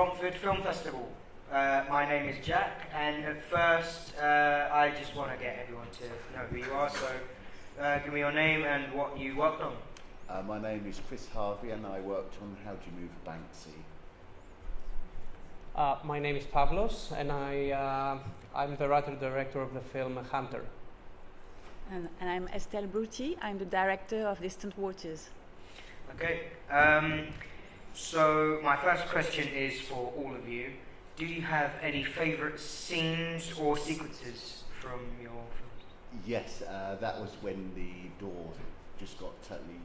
Romford Film Festival. My name is Jack, and at first I just want to get everyone to know who you are, so give me your name and what you worked on. My name is Chris Harvey and I worked on How Do You Move Banksy. My name is Pavlos and I'm the writer-director of the film Hunter. And I'm Estelle Brutti. I'm the director of Distant Waters. Okay, so my first question is for all of you. Do you have any favourite scenes or sequences from your films? Yes, that was when the door just got totally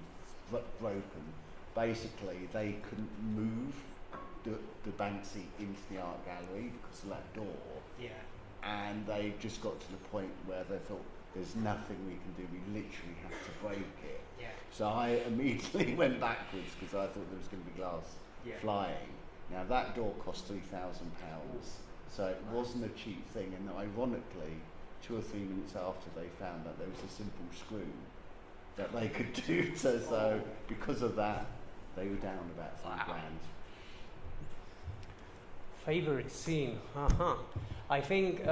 broken. Basically, they couldn't move the Banksy into the art gallery because of that door. Yeah. And they just got to the point where they thought, there's nothing we can do, we literally have to break it. Yeah. So I immediately went backwards because I thought there was going to be glass flying. Now that door cost £3,000, so it wasn't a cheap thing, and ironically, 2 or 3 minutes after they found that there was a simple screw that they could do, so because of that, they were down about £3,000. Favorite scene? I think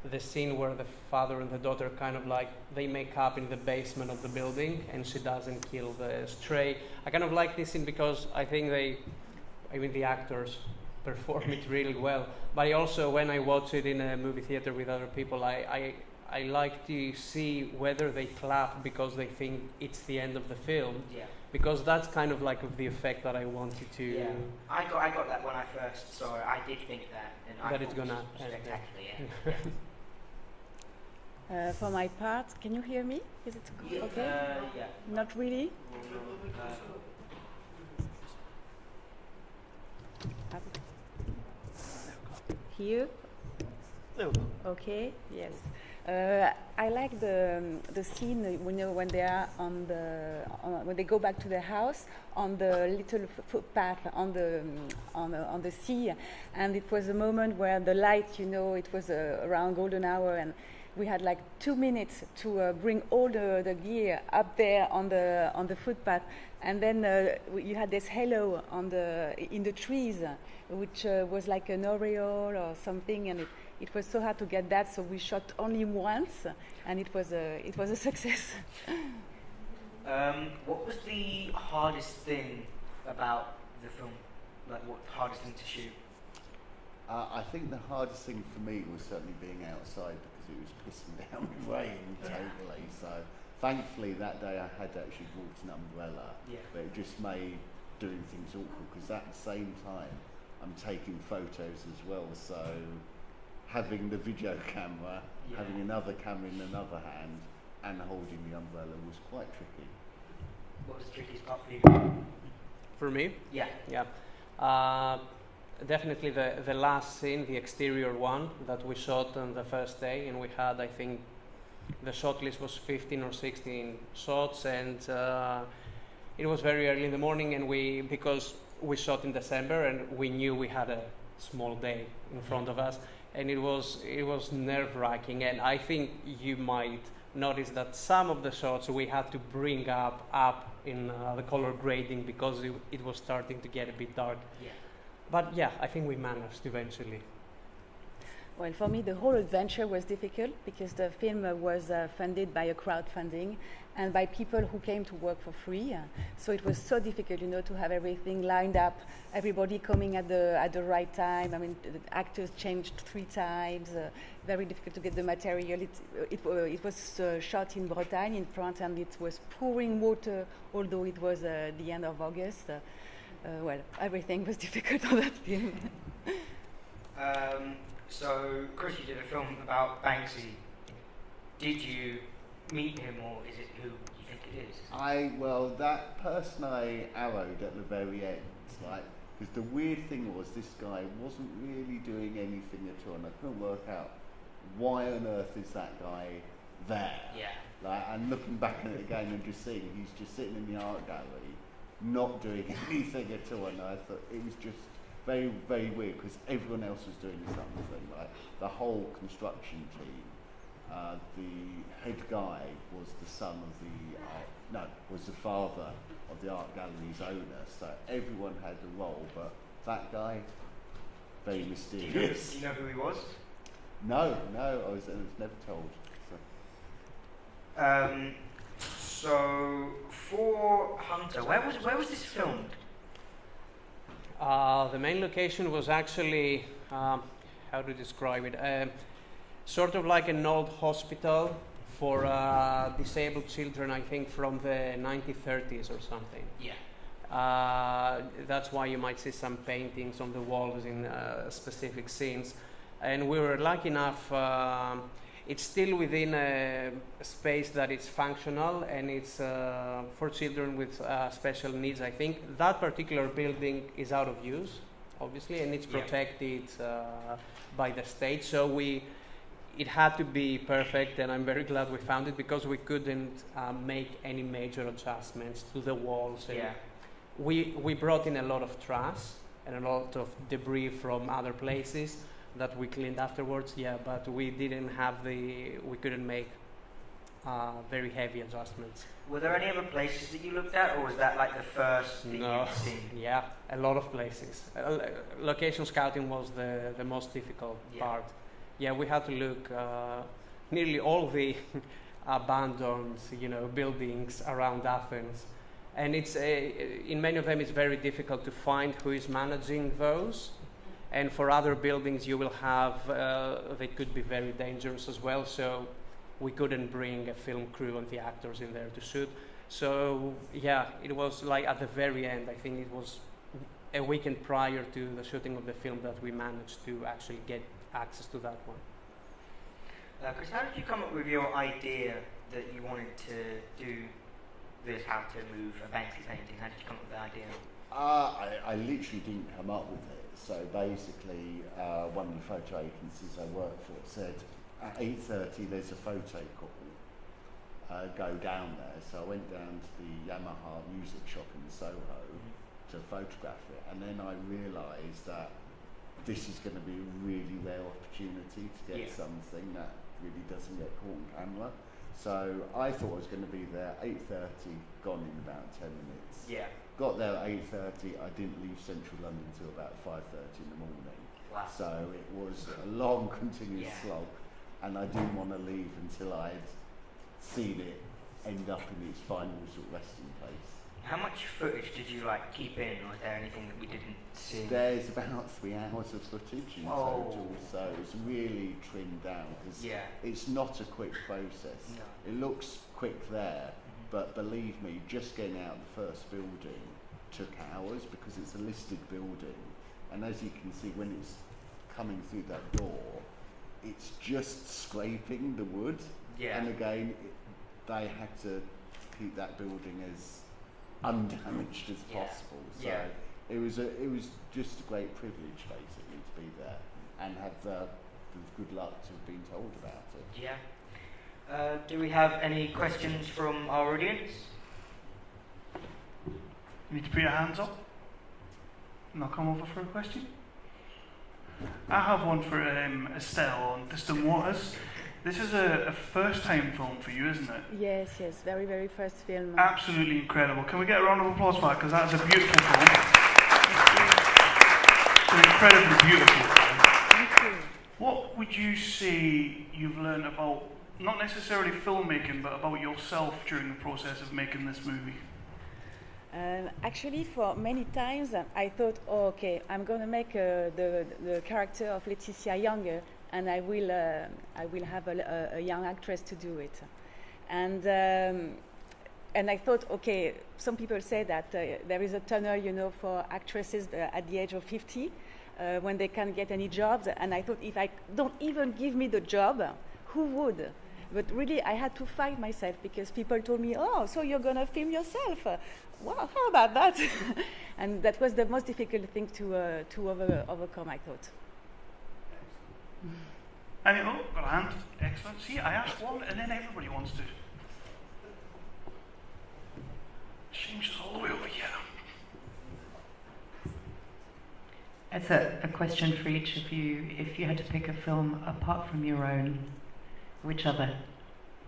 the scene where the father and the daughter kind of like, they make up in the basement of the building and she doesn't kill the stray. I kind of like this scene because I think the actors perform it really well. But I also, when I watch it in a movie theater with other people, I like to see whether they clap because they think it's the end of the film. Yeah. Because that's kind of like the effect that I wanted to. Yeah. I got that when I first saw it. I did think that, and I that thought it's gonna it was spectacularly. Yeah. For my part, can you hear me? Is it okay? Yeah. Not really? Here? Okay, yes. I like the scene when they are when they go back to the house on the little footpath on the sea, and it was a moment where the light, it was around golden hour, and we had like 2 minutes to bring all the gear up there on the footpath, and then you had this halo in the trees, which was like an aureole or something, and it was so hard to get that, so we shot only once, and it was a success. What was the hardest thing about the film? Like, what hardest thing to shoot? I think the hardest thing for me was certainly being outside because it was pissing down with rain totally. So thankfully that day I had actually brought an umbrella, but it just made doing things awkward because at the same time I'm taking photos as well. So having the video camera, having another camera in another hand, and holding the umbrella was quite tricky. What was the trickiest part for you? For me? Yeah. Yeah. Definitely the last scene, the exterior one that we shot on the first day, and we had, I think, the shot list was 15 or 16 shots, and it was very early in the morning, and because we shot in December, and we knew we had a small day in front of us, and it was nerve-wracking, and I think you might notice that some of the shots we had to bring up in the color grading because it was starting to get a bit dark. Yeah. But yeah, I think we managed eventually. Well, for me, the whole adventure was difficult because the film was funded by a crowdfunding and by people who came to work for free. So it was so difficult, to have everything lined up, everybody coming at the right time. I mean, the actors changed 3 times. Very difficult to get the material. It was shot in Bretagne, in France, and it was pouring water, although it was the end of August. Well, everything was difficult on that film. So, Chris, you did a film about Banksy. Did you meet him, or is it who you think it is? Well, that person I arrowed at the very end, because the weird thing was this guy wasn't really doing anything at all, and I couldn't work out why on earth is that guy there. Yeah. And looking back at it again and just seeing he's just sitting in the art gallery, not doing anything at all, and I thought it was just very, very weird because everyone else was doing something. Like the whole construction team, the head guy was the son of was the father of the art gallery's owner. So everyone had a role, but fat guy, very mysterious. Do you know who he was? No, I was never told. So for Hunter, where was this filmed? The main location was actually, how to describe it, sort of like an old hospital for disabled children, I think from the 1930s or something. Yeah. That's why you might see some paintings on the walls in specific scenes. And we were lucky enough, it's still within a space that is functional and it's for children with special needs, I think. That particular building is out of use, obviously, and it's protected by the state. So it had to be perfect, and I'm very glad we found it because we couldn't make any major adjustments to the walls. And we brought in a lot of trash and a lot of debris from other places that we cleaned afterwards, but we couldn't make very heavy adjustments. Were there any other places that you looked at, or was that like the first thing you'd seen? Yeah, a lot of places. Location scouting was the most difficult part. Yeah, we had to look nearly all the abandoned, buildings around Athens, and it's in many of them it's very difficult to find who is managing those. And for other buildings, you will have, they could be very dangerous as well. So we couldn't bring a film crew and the actors in there to shoot. So it was like at the very end, I think it was a weekend prior to the shooting of the film that we managed to actually get access to that one. Chris, how did you come up with your idea that you wanted to do this, how to move a Banksy painting? How did you come up with the idea? I literally didn't come up with it. So basically, one of the photo agencies I work for said, at 8:30 there's a photo call, go down there. So I went down to the Yamaha music shop in Soho to photograph it, and then I realised that this is going to be a really rare opportunity to get something that really doesn't get caught on camera. So I thought I was going to be there 8:30, gone in about 10 minutes. Yeah. Got there at 8:30. I didn't leave central London until about 5:30 in the morning. Wow. So it was a long, continuous slog, and I didn't want to leave until I'd seen it end up in its final sort of resting place. How much footage did you keep in, or is there anything that we didn't see? There's about 3 hours of footage in total, so it's really trimmed down because it's not a quick process. No. It looks quick there, but believe me, just getting out of the first building took hours because it's a listed building, and as you can see when it's coming through that door, it's just scraping the wood. And again, they had to keep that building as undamaged as possible. So it was just a great privilege basically to be there and have the good luck to have been told about it. Do we have any questions from our audience? You need to put your hands up and I'll come over for a question. I have one for Estelle on Distant Waters. This is a first-time film for you, isn't it? Yes, very, very first film. Absolutely incredible. Can we get a round of applause for that? Because that's a beautiful film. It's an incredibly beautiful film. Thank you. What would you say you've learned about, not necessarily filmmaking, but about yourself during the process of making this movie? Actually, for many times, I thought, I'm going to make the character of Laetitia younger, and I will have a young actress to do it. And I thought, some people say that there is a tunnel, for actresses at the age of 50 when they can't get any jobs. And I thought, if I don't even give me the job, who would? But really, I had to fight myself because people told me, so you're going to film yourself. Wow, how about that? And that was the most difficult thing to overcome, I thought. And got a hand. Excellent. See, I asked one, and then everybody wants to. Shame she's all the way over here. It's a question for each of you. If you had to pick a film apart from your own, which other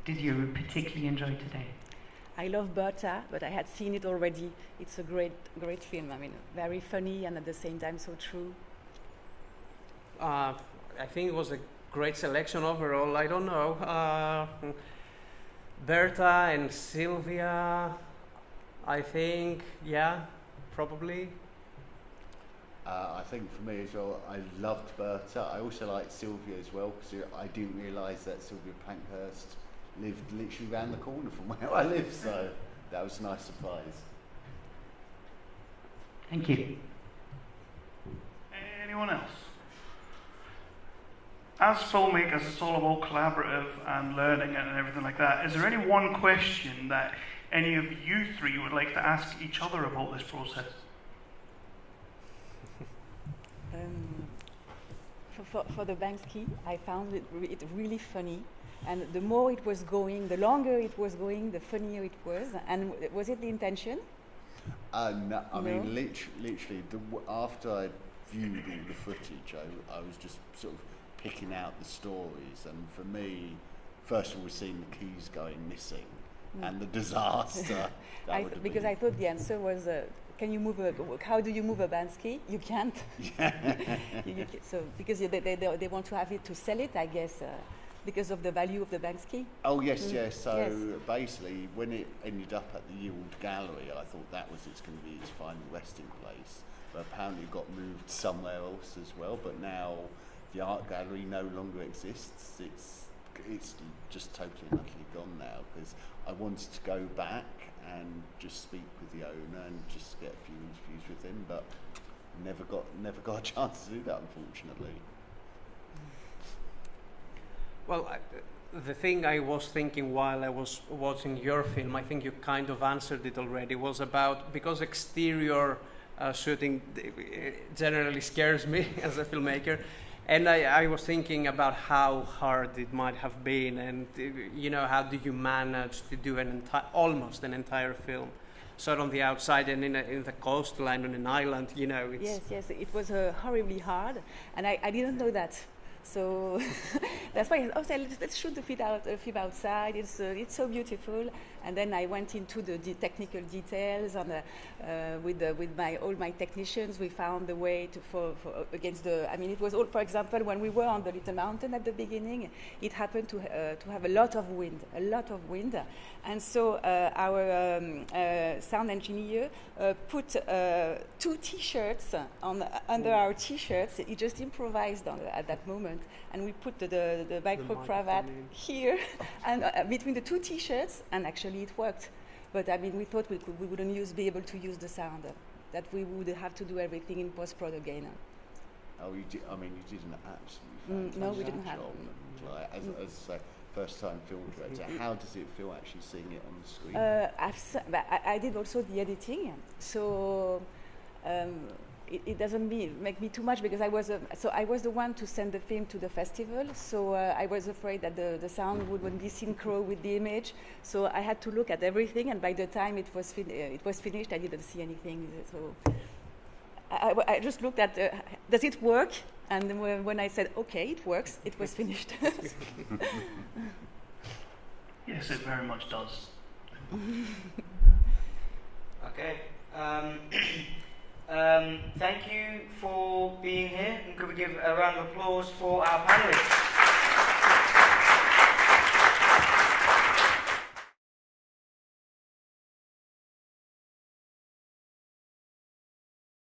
did you particularly enjoy today? I love Berta, but I had seen it already. It's a great film. I mean, very funny and at the same time so true. I think it was a great selection overall. I don't know. Berta and Sylvia, I think, yeah, probably. I think for me as well, I loved Berta. I also liked Sylvia as well, because I didn't realise that Sylvia Pankhurst lived literally around the corner from where I live, so that was a nice surprise. Thank you. Anyone else? As filmmakers, it's all about collaborative and learning and everything like that. Is there any one question that any of you three would like to ask each other about this process? For the Banksy, I found it really funny, and the more it was going, the longer it was going, the funnier it was. And was it the intention? No, I mean, literally, after I viewed all the footage, I was just sort of picking out the stories, and for me, first of all, seeing the keys going missing and the disaster. Because I thought the answer was, can you move how do you move a Banksy? You can't. So because they want to have it to sell it, I guess, because of the value of the Banksy. Oh yes, yes. So basically, when it ended up at the Yield Gallery, I thought that was it's going to be its final resting place. But apparently, it got moved somewhere else as well. But now the art gallery no longer exists. It's just totally and utterly gone now, because I wanted to go back and just speak with the owner and just get a few interviews with him, but never got a chance to do that, unfortunately. Well, the thing I was thinking while I was watching your film, I think you kind of answered it already, was about, because exterior shooting generally scares me as a filmmaker, and I was thinking about how hard it might have been, and how do you manage to do almost an entire film, shot on the outside and in the coastline on an island, It's Yes, it was horribly hard, and I didn't know that. So that's why let's shoot the film outside. It's so beautiful. And then I went into the technical details, and with all my technicians, we found the way for against the. I mean, it was all. For example, when we were on the little mountain at the beginning, it happened to have a lot of wind, and so our sound engineer put 2 T-shirts under our T-shirts. He just improvised at that moment, and we put the micro cravat here and between the 2 T-shirts, and actually it worked. But I mean, we thought we wouldn't be able to use the sound, that we would have to do everything in post-prod again. Oh, you did. I mean, you did an absolutely fantastic no, we didn't have. Job. As a first-time film director, how does it feel actually seeing it on the screen? I did also the editing, so it doesn't make me too much, because I was the one to send the film to the festival, so I was afraid that the sound wouldn't be synchro with the image, so I had to look at everything, and by the time it was finished, I didn't see anything. So I just looked at does it work, and when I said okay, it works, it was finished. Yes, it very much does. Okay. Thank you for being here, and could we give a round of applause for our panelists?